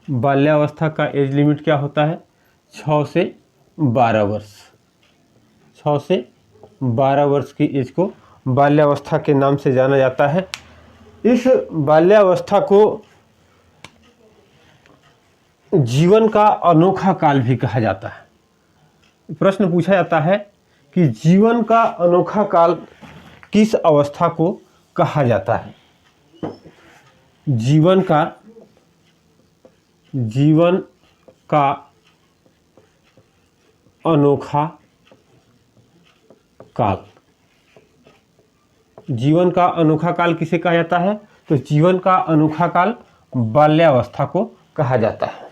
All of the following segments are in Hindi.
बाल्यावस्था का एज लिमिट क्या होता है? 6 से 12 वर्ष। 6 से 12 वर्ष की एज को बाल्यावस्था के नाम से जाना जाता है। इस बाल्यावस्था को जीवन का अनोखा काल भी कहा जाता है। प्रश्न पूछा जाता है कि जीवन का अनोखा काल किस अवस्था को कहा जाता है? जीवन का अनोखा काल। जीवन का अनोखा काल किसे कहा जाता है? तो जीवन का अनोखा काल बाल्यावस्था को कहा जाता है।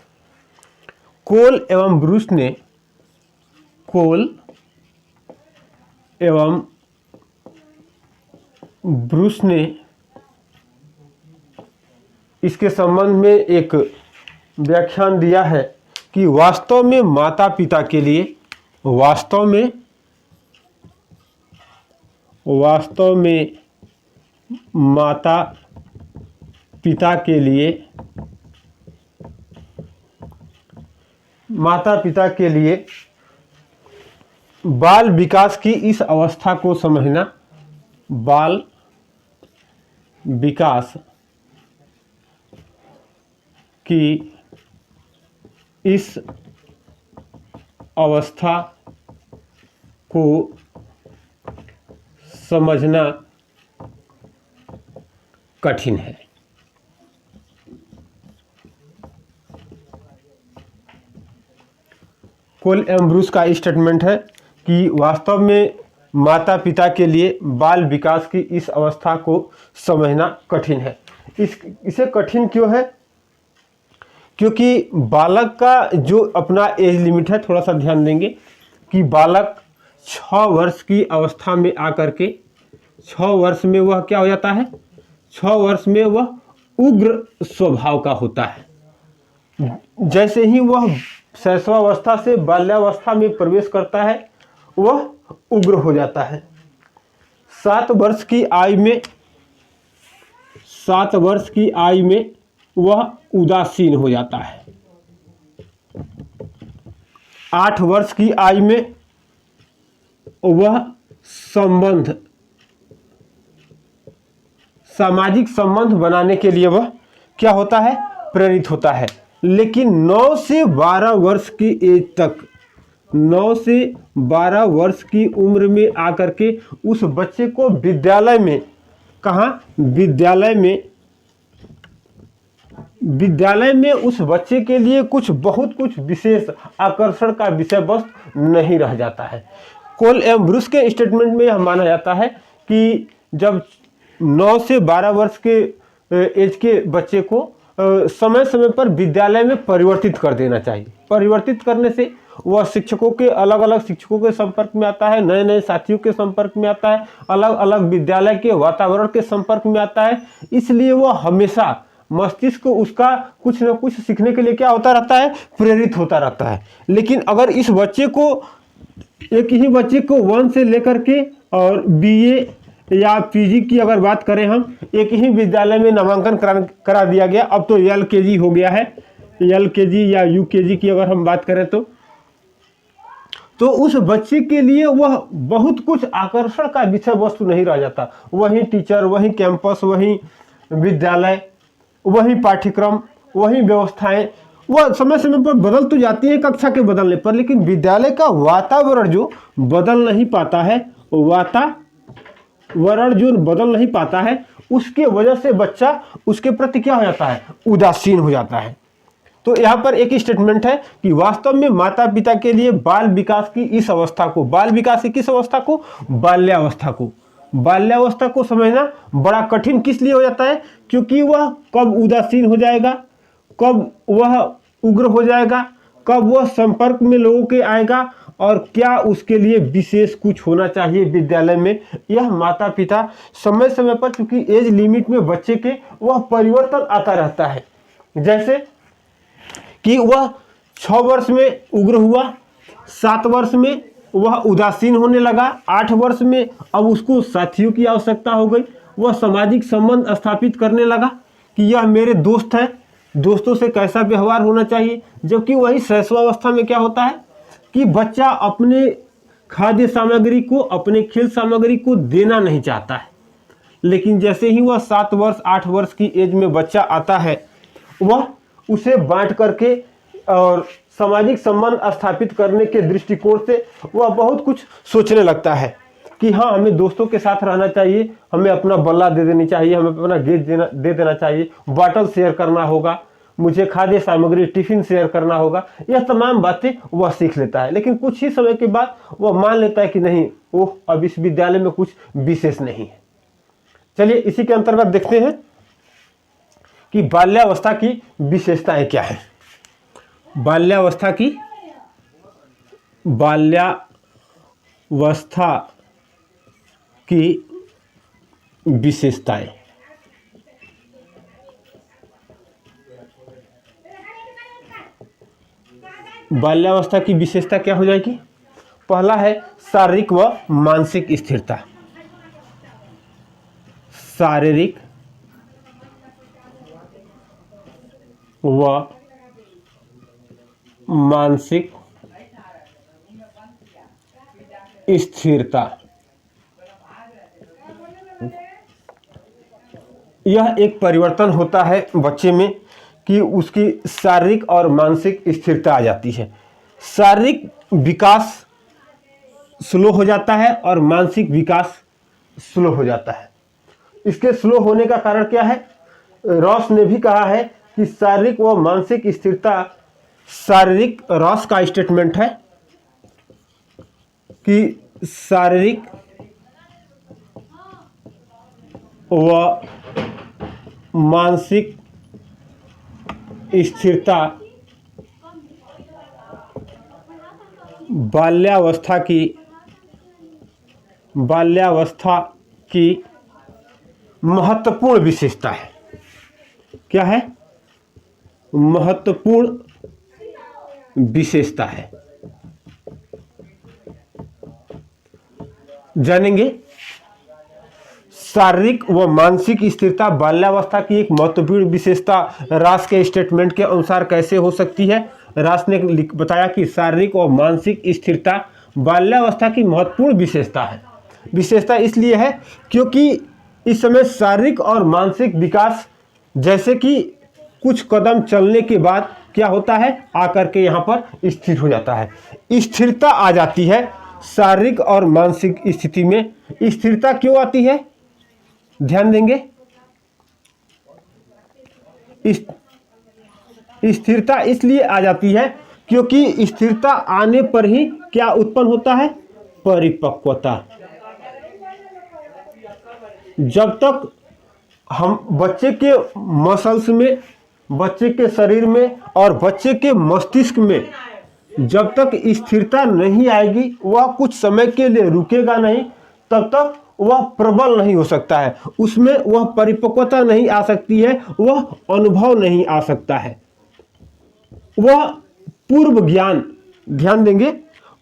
कोल एवं ब्रूस ने इसके संबंध में एक व्याख्यान दिया है कि वास्तव में माता पिता के लिए माता पिता के लिए बाल विकास की इस अवस्था को समझना, बाल विकास की इस अवस्था को समझना कठिन है। कोल एवं ब्रूस का स्टेटमेंट है कि वास्तव में माता पिता के लिए बाल विकास की इस अवस्था को समझना कठिन है। इसे कठिन क्यों है? क्योंकि बालक का जो अपना एज लिमिट है, थोड़ा सा ध्यान देंगे कि बालक 6 वर्ष की अवस्था में आकर के 6 वर्ष में वह क्या हो जाता है? 6 वर्ष में वह उग्र स्वभाव का होता है। जैसे ही वह शैशवावस्था से बाल्यावस्था में प्रवेश करता है वह उग्र हो जाता है। 7 वर्ष की आयु में वह उदासीन हो जाता है। 8 वर्ष की आयु में वह सामाजिक संबंध बनाने के लिए वह क्या होता है? प्रेरित होता है। लेकिन 9 से 12 वर्ष की एज तक, 9 से 12 वर्ष की उम्र में आकर के उस बच्चे को विद्यालय में, कहाँ? विद्यालय में उस बच्चे के लिए बहुत कुछ विशेष आकर्षण का विषय वस्तु नहीं रह जाता है। कोल एवं ब्रूस के स्टेटमेंट में यह माना जाता है कि जब 9 से 12 वर्ष के एज के बच्चे को समय समय पर विद्यालय में परिवर्तित कर देना चाहिए। परिवर्तित करने से वह शिक्षकों के अलग अलग शिक्षकों के संपर्क में आता है, नए नए साथियों के संपर्क में आता है, अलग अलग विद्यालय के वातावरण के संपर्क में आता है। इसलिए वह हमेशा मस्तिष्क को उसका कुछ न कुछ सीखने के लिए क्या होता रहता है? प्रेरित होता रहता है। लेकिन अगर इस बच्चे को, एक ही बच्चे को 1 से लेकर के और BA या PG की अगर बात करें हम, एक ही विद्यालय में नामांकन करा दिया गया, अब तो LKG हो गया है, LKG या UKG की अगर हम बात करें तो उस बच्चे के लिए वह बहुत कुछ आकर्षण का विषय वस्तु नहीं रह जाता। वही टीचर, वही कैंपस, वही विद्यालय, वही पाठ्यक्रम, वही व्यवस्थाएं, वह समय समय पर बदल तो जाती है कक्षा के बदलने पर, लेकिन विद्यालय का वातावरण जो बदल नहीं पाता है, उसके वजह से बच्चा उसके प्रति क्या हो जाता है? उदासीन हो जाता है। तो यहाँ पर एक स्टेटमेंट है कि वास्तव में माता पिता के लिए बाल विकास की इस अवस्था को, बाल विकास की किस अवस्था को? बाल्यावस्था को समझना बड़ा कठिन किस लिए हो जाता है? क्योंकि वह कब उदासीन हो जाएगा, कब वह उग्र हो जाएगा, कब वह संपर्क में लोगों के आएगा, और क्या उसके लिए विशेष कुछ होना चाहिए विद्यालय में, यह माता पिता समय समय पर, क्योंकि एज लिमिट में बच्चे के वह परिवर्तन आता रहता है। जैसे कि वह 6 वर्ष में उग्र हुआ, 7 वर्ष में वह उदासीन होने लगा। 8 वर्ष में अब उसको साथियों की आवश्यकता हो गई। वह सामाजिक संबंध स्थापित करने लगा कि यह मेरे दोस्त हैं, दोस्तों से कैसा व्यवहार होना चाहिए। जबकि वही शैशवावस्था में क्या होता है कि बच्चा अपने खाद्य सामग्री को, अपने खेल सामग्री को देना नहीं चाहता है। लेकिन जैसे ही वह 7 वर्ष 8 वर्ष की एज में बच्चा आता है, वह उसे बांट करके और सामाजिक संबंध स्थापित करने के दृष्टिकोण से वह बहुत कुछ सोचने लगता है कि हाँ, हमें दोस्तों के साथ रहना चाहिए, हमें अपना बल्ला दे देनी चाहिए, हमें अपना गेज दे देना चाहिए, बॉटल शेयर करना होगा, मुझे खाद्य सामग्री टिफिन शेयर करना होगा। यह तमाम बातें वह सीख लेता है। लेकिन कुछ ही समय के बाद वह मान लेता है कि नहीं, ओह, अब इस विद्यालय में कुछ विशेष नहीं है। चलिए इसी के अंतर्गत देखते हैं कि बाल्यावस्था की विशेषताएं क्या है। बाल्यावस्था की विशेषताएं। बाल्यावस्था की विशेषता क्या हो जाएगी? पहला है शारीरिक व मानसिक स्थिरता। शारीरिक व मानसिक स्थिरता। यह एक परिवर्तन होता है बच्चे में कि उसकी शारीरिक और मानसिक स्थिरता आ जाती है। शारीरिक विकास स्लो हो जाता है और मानसिक विकास स्लो हो जाता है। इसके स्लो होने का कारण क्या है? रॉस ने भी कहा है कि शारीरिक व मानसिक स्थिरता, शारीरिक, रॉस का स्टेटमेंट है कि शारीरिक व मानसिक स्थिरता बाल्यावस्था की महत्वपूर्ण विशेषता है। क्या है? महत्वपूर्ण विशेषता है। जानेंगे शारीरिक व मानसिक स्थिरता बाल्यावस्था की एक महत्वपूर्ण विशेषता रास के स्टेटमेंट के अनुसार कैसे हो सकती है। रास ने बताया कि शारीरिक और मानसिक स्थिरता बाल्यावस्था की महत्वपूर्ण विशेषता है। विशेषता इसलिए है क्योंकि इस समय शारीरिक और मानसिक विकास, जैसे कि कुछ कदम चलने के बाद क्या होता है, आकर के यहाँ पर स्थिर हो जाता है। स्थिरता आ जाती है शारीरिक और मानसिक स्थिति में। स्थिरता क्यों आती है? ध्यान देंगे। स्थिरता इसलिए आ जाती है क्योंकि स्थिरता आने पर ही क्या उत्पन्न होता है? परिपक्वता। जब तक हम बच्चे के मसल्स में, बच्चे के शरीर में और बच्चे के मस्तिष्क में जब तक स्थिरता नहीं आएगी, वह कुछ समय के लिए रुकेगा नहीं, तब तक वह प्रबल नहीं हो सकता है, उसमें वह परिपक्वता नहीं आ सकती है, वह अनुभव नहीं आ सकता है, वह पूर्व ज्ञान, ध्यान देंगे,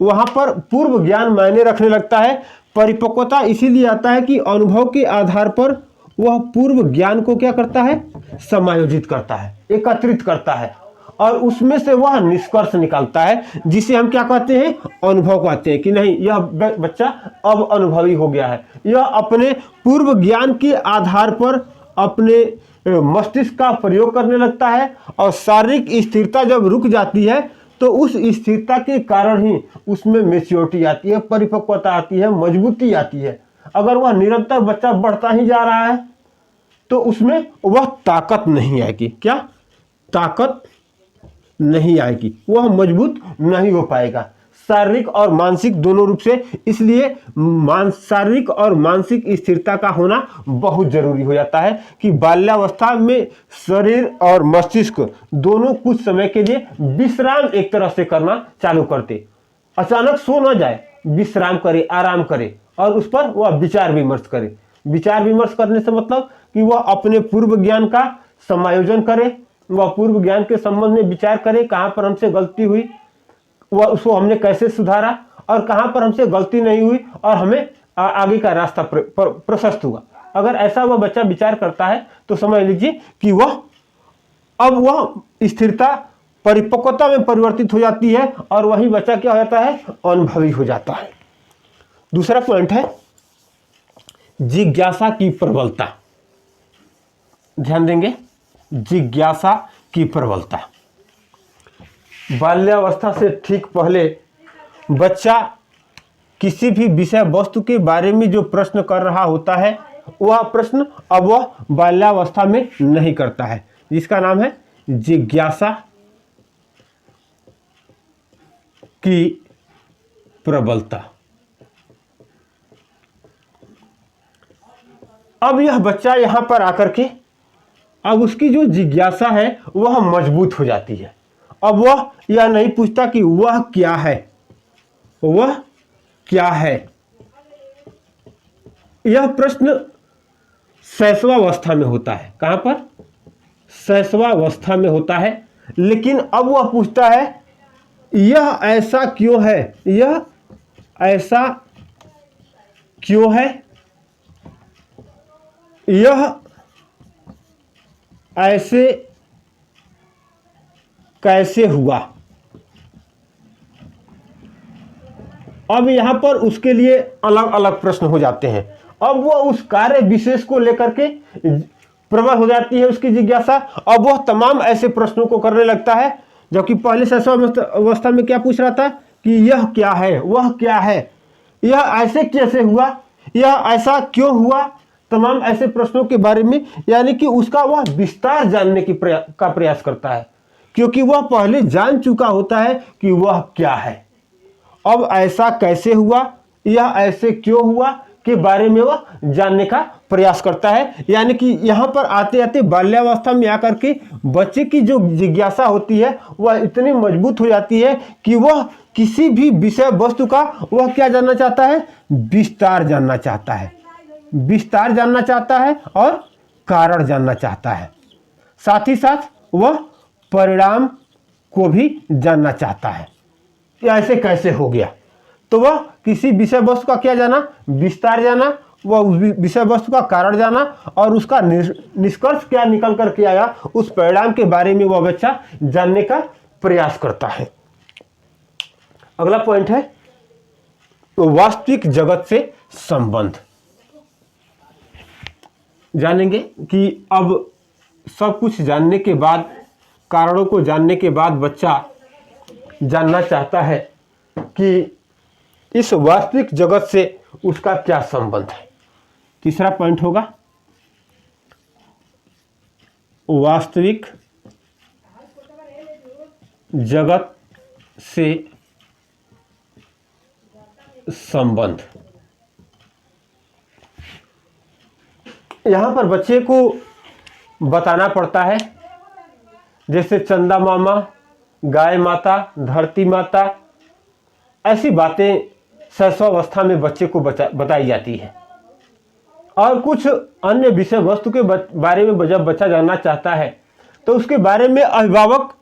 वहां पर पूर्व ज्ञान मायने रखने लगता है। परिपक्वता इसीलिए आता है कि अनुभव के आधार पर वह पूर्व ज्ञान को क्या करता है? समायोजित करता है, एकत्रित करता है और उसमें से वह निष्कर्ष निकालता है, जिसे हम क्या कहते हैं? अनुभव कहते हैं कि नहीं, यह बच्चा अब अनुभवी हो गया है। यह अपने पूर्व ज्ञान के आधार पर अपने मस्तिष्क का प्रयोग करने लगता है और शारीरिक स्थिरता जब रुक जाती है तो उस स्थिरता के कारण ही उसमें मैच्योरिटी आती है, परिपक्वता आती है, मजबूती आती है। अगर वह निरंतर बच्चा बढ़ता ही जा रहा है तो उसमें वह ताकत नहीं आएगी। क्या? ताकत नहीं आएगी, वह मजबूत नहीं हो पाएगा, शारीरिक और मानसिक दोनों रूप से। इसलिए शारीरिक और मानसिक स्थिरता का होना बहुत जरूरी हो जाता है कि बाल्यावस्था में शरीर और मस्तिष्क दोनों कुछ समय के लिए विश्राम एक तरह से करना चालू करते। अचानक सो न जाए, विश्राम करे, आराम करे और उस पर वह विचार विमर्श करे। विचार विमर्श करने से मतलब कि वह अपने पूर्व ज्ञान का समायोजन करे, वह पूर्व ज्ञान के संबंध में विचार करे, कहाँ पर हमसे गलती हुई, वह उसको हमने कैसे सुधारा और कहाँ पर हमसे गलती नहीं हुई और हमें आगे का रास्ता प्रशस्त हुआ। अगर ऐसा वह बच्चा विचार करता है तो समझ लीजिए कि वह स्थिरता परिपक्वता में परिवर्तित हो जाती है और वही बच्चा क्या हो जाता है, अनुभवी हो जाता है। दूसरा पॉइंट है जिज्ञासा की प्रबलता। ध्यान देंगे, जिज्ञासा की प्रबलता। बाल्यावस्था से ठीक पहले बच्चा किसी भी विषय वस्तु के बारे में जो प्रश्न कर रहा होता है वह प्रश्न अब वह बाल्यावस्था में नहीं करता है, जिसका नाम है जिज्ञासा की प्रबलता। अब यह बच्चा यहां पर आकर के अब उसकी जो जिज्ञासा है वह मजबूत हो जाती है। अब वह यह नहीं पूछता कि वह क्या है, वह क्या है। यह प्रश्न शैशवावस्था में होता है। कहां पर? शैशवावस्था में होता है। लेकिन अब वह पूछता है यह ऐसा क्यों है, यह ऐसा क्यों है, यह ऐसे कैसे हुआ। अब यहां पर उसके लिए अलग अलग प्रश्न हो जाते हैं। अब वह उस कार्य विशेष को लेकर के प्रबल हो जाती है उसकी जिज्ञासा। अब वह तमाम ऐसे प्रश्नों को करने लगता है, जबकि पहले शैशवावस्था में क्या पूछ रहा था कि यह क्या है, वह क्या है, यह ऐसे कैसे हुआ, यह ऐसा क्यों हुआ। तमाम ऐसे प्रश्नों के बारे में यानी कि उसका वह विस्तार जानने की प्रयास करता है, क्योंकि वह पहले जान चुका होता है कि वह क्या है। अब ऐसा कैसे हुआ, यह ऐसे क्यों हुआ के बारे में वह जानने का प्रयास करता है। यानी कि यहाँ पर आते आते बाल्यावस्था में आकर के बच्चे की जो जिज्ञासा होती है वह इतनी मजबूत हो जाती है कि वह किसी भी विषय वस्तु का वह क्या जानना चाहता है, विस्तार जानना चाहता है, विस्तार जानना चाहता है और कारण जानना चाहता है। साथ ही साथ वह परिणाम को भी जानना चाहता है, ऐसे कैसे हो गया। तो वह किसी विषय वस्तु का क्या जाना, विस्तार जाना, वह उस विषय वस्तु का कारण जाना और उसका निष्कर्ष क्या निकल कर के आया उस परिणाम के बारे में वह बच्चा जानने का प्रयास करता है। अगला पॉइंट है वास्तविक जगत से संबंध। जानेंगे कि अब सब कुछ जानने के बाद, कारणों को जानने के बाद बच्चा जानना चाहता है कि इस वास्तविक जगत से उसका क्या संबंध है। तीसरा पॉइंट होगा वास्तविक जगत से संबंध। यहां पर बच्चे को बताना पड़ता है, जैसे चंदा मामा, गाय माता, धरती माता, ऐसी बातें शैशवावस्था में बच्चे को बताई जाती है। और कुछ अन्य विषय वस्तु के बारे में जब बच्चा जानना चाहता है तो उसके बारे में अभिभावक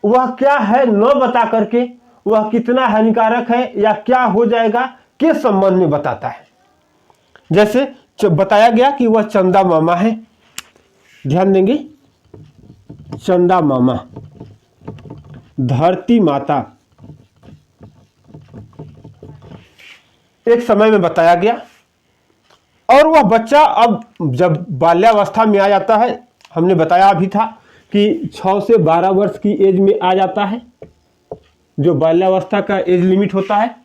वह क्या है न बता करके वह कितना हानिकारक है या क्या हो जाएगा के संबंध में बताता है। जैसे बताया गया कि वह चंदा मामा है। ध्यान देंगे, चंदा मामा, धरती माता एक समय में बताया गया और वह बच्चा अब जब बाल्यावस्था में आ जाता है, हमने बताया भी था कि 6 से 12 वर्ष की एज में आ जाता है, जो बाल्यावस्था का एज लिमिट होता है।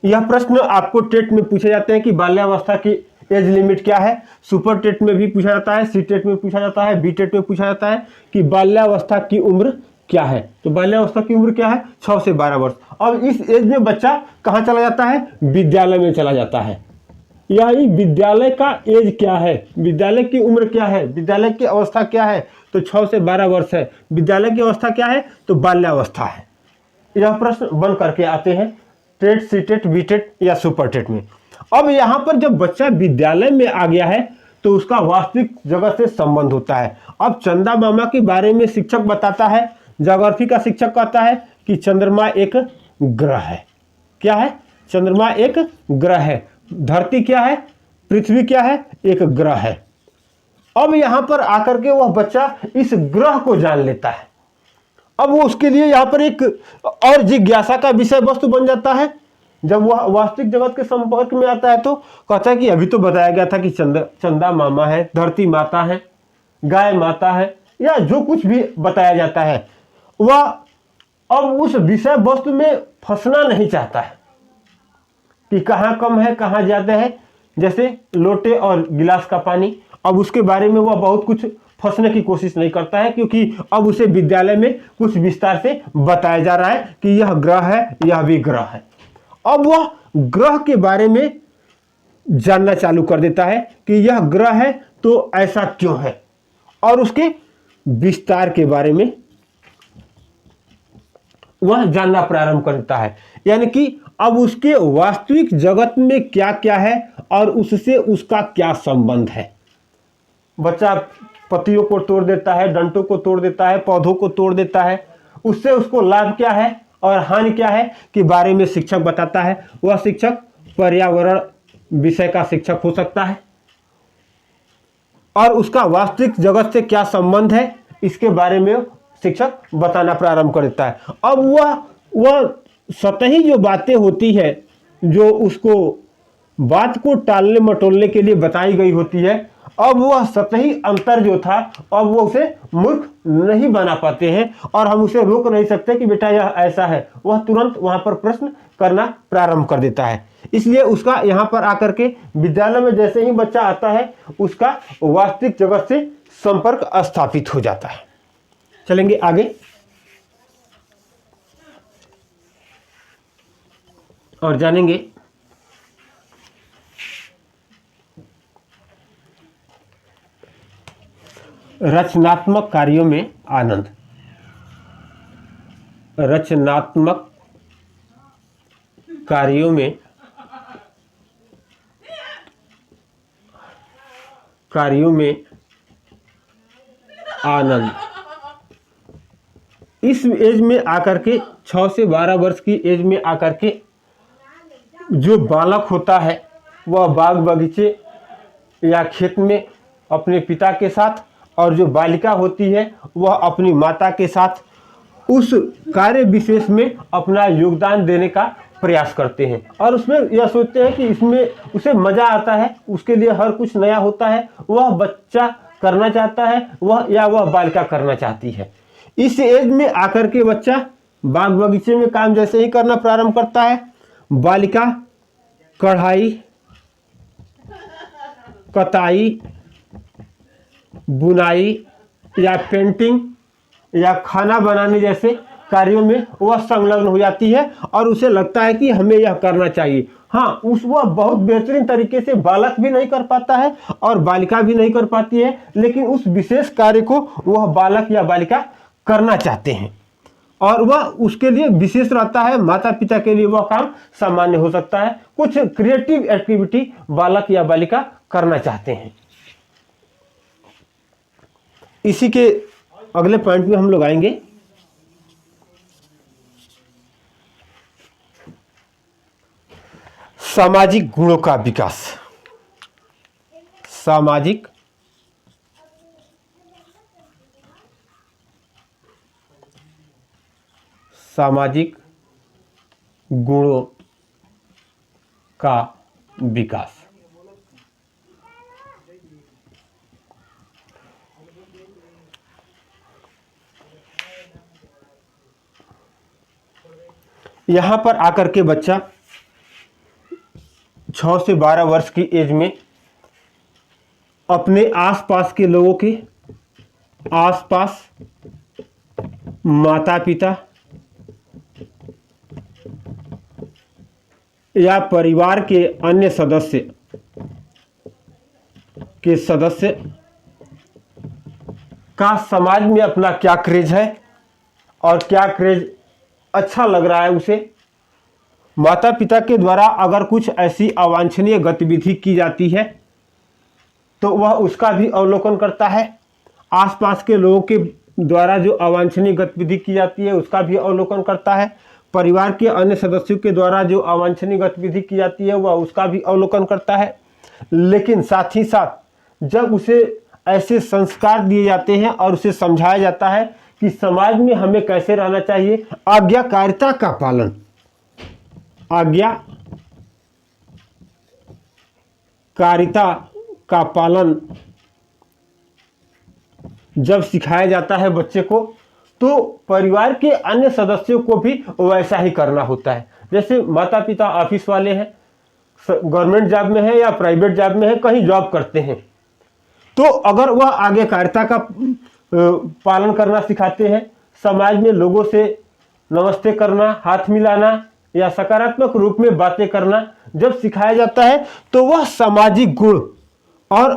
यह प्रश्न आपको टेट में पूछे जाते हैं कि बाल्यावस्था की एज लिमिट क्या है। सुपर टेट में भी पूछा जाता है, सी टेट में पूछा जाता है, बी टेट में पूछा जाता है कि बाल्यावस्था की उम्र क्या है। तो बाल्यावस्था की उम्र क्या है, 6 से 12 वर्ष। अब इस एज में बच्चा कहाँ चला जाता है, विद्यालय में चला जाता है। यही विद्यालय का एज क्या है, विद्यालय की उम्र क्या है, विद्यालय की अवस्था क्या है, तो 6 से 12 वर्ष है। विद्यालय की अवस्था क्या है, तो बाल्यावस्था है। यह प्रश्न बन करके आते हैं TET, C TET, B TET या सुपर टेट में। अब यहाँ पर जब बच्चा विद्यालय में आ गया है तो उसका वास्तविक जगत से संबंध होता है। अब चंदा मामा के बारे में शिक्षक बताता है, ज्योग्राफी का शिक्षक कहता है कि चंद्रमा एक ग्रह है। क्या है? चंद्रमा एक ग्रह है। धरती क्या है? पृथ्वी क्या है? एक ग्रह है। अब यहां पर आकर के वह बच्चा इस ग्रह को जान लेता है। अब वो उसके लिए यहाँ पर एक और जिज्ञासा का विषय वस्तु बन जाता है। जब वह वास्तविक जगत के संपर्क में आता है तो कहता है कि अभी तो बताया गया था कि चंदा मामा है, धरती माता है, गाय माता है, या जो कुछ भी बताया जाता है, वह अब उस विषय वस्तु में फंसना नहीं चाहता है कि कहाँ कम है कहाँ ज्यादा है। जैसे लोटे और गिलास का पानी, अब उसके बारे में वह बहुत कुछ फंसने की कोशिश नहीं करता है, क्योंकि अब उसे विद्यालय में कुछ विस्तार से बताया जा रहा है कि यह ग्रह है, यह भी ग्रह है। अब वह ग्रह के बारे में जानना चालू कर देता है कि यह ग्रह है तो ऐसा क्यों है, और उसके विस्तार के बारे में वह जानना प्रारंभ करता है। यानी कि अब उसके वास्तविक जगत में क्या क्या है और उससे उसका क्या संबंध है। बच्चा पत्तियों को तोड़ देता है, डंठों को तोड़ देता है, पौधों को तोड़ देता है, उससे उसको लाभ क्या है और हानि क्या है के बारे में शिक्षक बताता है। वह शिक्षक पर्यावरण विषय का शिक्षक हो सकता है, और उसका वास्तविक जगत से क्या संबंध है इसके बारे में शिक्षक बताना प्रारंभ कर देता है। अब वह सतही जो बातें होती है, जो उसको बात को टालने मटोलने के लिए बताई गई होती है, अब वह सतही अंतर जो था अब वो उसे मूर्ख नहीं बना पाते हैं, और हम उसे रोक नहीं सकते कि बेटा यह ऐसा है। वह तुरंत वहां पर प्रश्न करना प्रारंभ कर देता है। इसलिए उसका यहाँ पर आकर के विद्यालय में जैसे ही बच्चा आता है उसका वास्तविक जगत से संपर्क स्थापित हो जाता है। चलेंगे आगे और जानेंगे रचनात्मक कार्यों में आनंद। रचनात्मक कार्यों में आनंद। इस एज में आकर के 6 से 12 वर्ष की एज में आकर के जो बालक होता है वह बाग बगीचे या खेत में अपने पिता के साथ, और जो बालिका होती है वह अपनी माता के साथ उस कार्य विशेष में अपना योगदान देने का प्रयास करते हैं, और उसमें यह सोचते हैं कि इसमें उसे मजा आता है, उसके लिए हर कुछ नया होता है, वह बच्चा करना चाहता है वह बालिका करना चाहती है। इस एज में आकर के बच्चा बाग बगीचे में काम जैसे ही करना प्रारंभ करता है, बालिका कढ़ाई, कताई, बुनाई या पेंटिंग या खाना बनाने जैसे कार्यों में वह संलग्न हो जाती है, और उसे लगता है कि हमें यह करना चाहिए। हाँ, वह बहुत बेहतरीन तरीके से बालक भी नहीं कर पाता है और बालिका भी नहीं कर पाती है, लेकिन उस विशेष कार्य को वह बालक या बालिका करना चाहते हैं, और वह उसके लिए विशेष रहता है। माता पिता के लिए वह काम सामान्य हो सकता है। कुछ क्रिएटिव एक्टिविटी बालक या बालिका करना चाहते हैं। इसी के अगले पॉइंट में हम लोग आएंगे। सामाजिक गुणों का विकास। सामाजिक गुणों का विकास। यहां पर आकर के बच्चा 6 से 12 वर्ष की एज में अपने आसपास के लोगों के आसपास माता पिता या परिवार के अन्य सदस्य का समाज में अपना क्या क्रेज है और क्या क्रेज अच्छा लग रहा है उसे। माता पिता के द्वारा अगर कुछ ऐसी अवांछनीय गतिविधि की जाती है तो वह उसका भी अवलोकन करता है। आसपास के लोगों के द्वारा जो अवांछनीय गतिविधि की जाती है उसका भी अवलोकन करता है। परिवार के अन्य सदस्यों के द्वारा जो अवांछनीय गतिविधि की जाती है वह उसका भी अवलोकन करता है। लेकिन साथ ही साथ जब उसे ऐसे संस्कार दिए जाते हैं और उसे समझाया जाता है कि समाज में हमें कैसे रहना चाहिए, आज्ञाकारिता का पालन, आज्ञाकारिता का पालन जब सिखाया जाता है बच्चे को, तो परिवार के अन्य सदस्यों को भी वैसा ही करना होता है। जैसे माता पिता ऑफिस वाले हैं, गवर्नमेंट जॉब में है या प्राइवेट जॉब में है, कहीं जॉब करते हैं, तो अगर वह आज्ञाकारिता का पालन करना सिखाते हैं, समाज में लोगों से नमस्ते करना, हाथ मिलाना या सकारात्मक रूप में बातें करना जब सिखाया जाता है, तो वह सामाजिक गुण और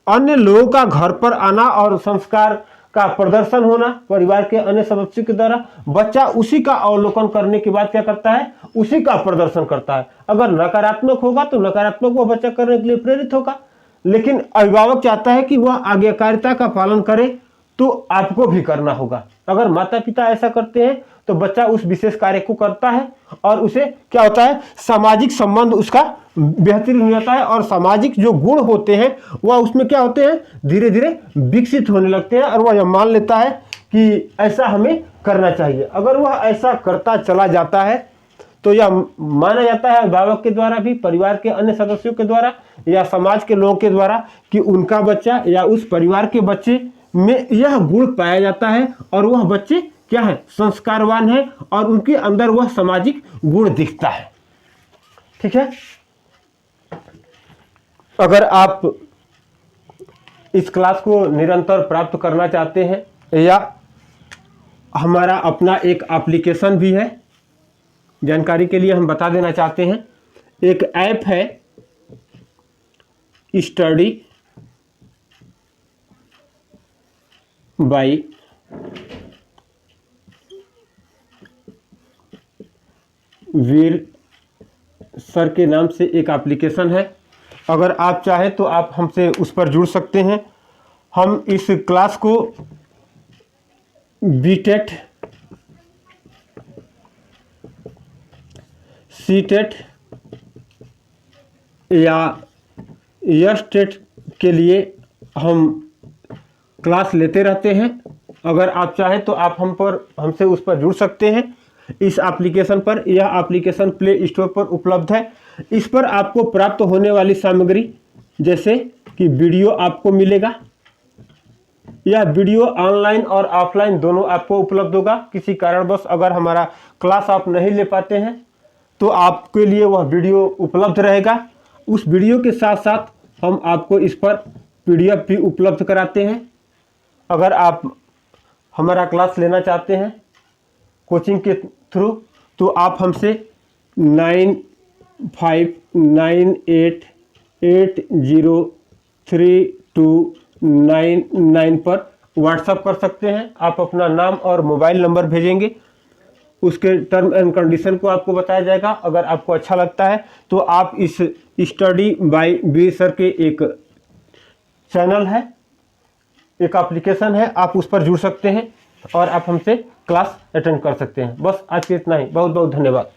अन्य लोगों का घर पर आना और संस्कार का प्रदर्शन होना परिवार के अन्य सदस्यों के द्वारा, बच्चा उसी का अवलोकन करने के बाद क्या करता है, उसी का प्रदर्शन करता है। अगर नकारात्मक होगा तो नकारात्मक वो बच्चा करने के लिए प्रेरित होगा। लेकिन अभिभावक चाहता है कि वह आज्ञाकारिता का पालन करे, तो आपको भी करना होगा। अगर माता पिता ऐसा करते हैं तो बच्चा उस विशेष कार्य को करता है और उसे क्या होता है, सामाजिक संबंध उसका बेहतरीन हो जाता है और सामाजिक जो गुण होते हैं वह उसमें क्या होते हैं, धीरे धीरे विकसित होने लगते हैं और वह यह मान लेता है कि ऐसा हमें करना चाहिए। अगर वह ऐसा करता चला जाता है तो यह माना जाता है अभिभावक के द्वारा भी, परिवार के अन्य सदस्यों के द्वारा या समाज के लोगों के द्वारा कि उनका बच्चा या उस परिवार के बच्चे में यह गुण पाया जाता है और वह बच्चे क्या है, संस्कारवान है और उनके अंदर वह सामाजिक गुण दिखता है। ठीक है। अगर आप इस क्लास को निरंतर प्राप्त करना चाहते हैं या हमारा अपना एक एप्लीकेशन भी है, जानकारी के लिए हम बता देना चाहते हैं, एक ऐप है स्टडी बाय वीर सर के नाम से एक एप्लीकेशन है। अगर आप चाहें तो आप हमसे उस पर जुड़ सकते हैं। हम इस क्लास को बीटेट, सीटेट या यस्टेट के लिए हम क्लास लेते रहते हैं। अगर आप चाहें तो आप हमसे उस पर जुड़ सकते हैं। इस एप्लीकेशन पर, यह एप्लीकेशन प्ले स्टोर पर उपलब्ध है। इस पर आपको प्राप्त होने वाली सामग्री जैसे कि वीडियो आपको मिलेगा, यह वीडियो ऑनलाइन और ऑफलाइन दोनों आपको उपलब्ध होगा। किसी कारणवश अगर हमारा क्लास आप नहीं ले पाते हैं तो आपके लिए वह वीडियो उपलब्ध रहेगा। उस वीडियो के साथ साथ हम आपको इस पर PDF भी उपलब्ध कराते हैं। अगर आप हमारा क्लास लेना चाहते हैं कोचिंग के थ्रू तो आप हमसे 9598032999 पर व्हाट्सएप कर सकते हैं। आप अपना नाम और मोबाइल नंबर भेजेंगे, उसके टर्म एंड कंडीशन को आपको बताया जाएगा। अगर आपको अच्छा लगता है तो आप इस स्टडी बाय वीर सर के एक चैनल है, एक एप्लीकेशन है, आप उस पर जुड़ सकते हैं और आप हमसे क्लास अटेंड कर सकते हैं। बस आज के इतना ही। बहुत बहुत धन्यवाद।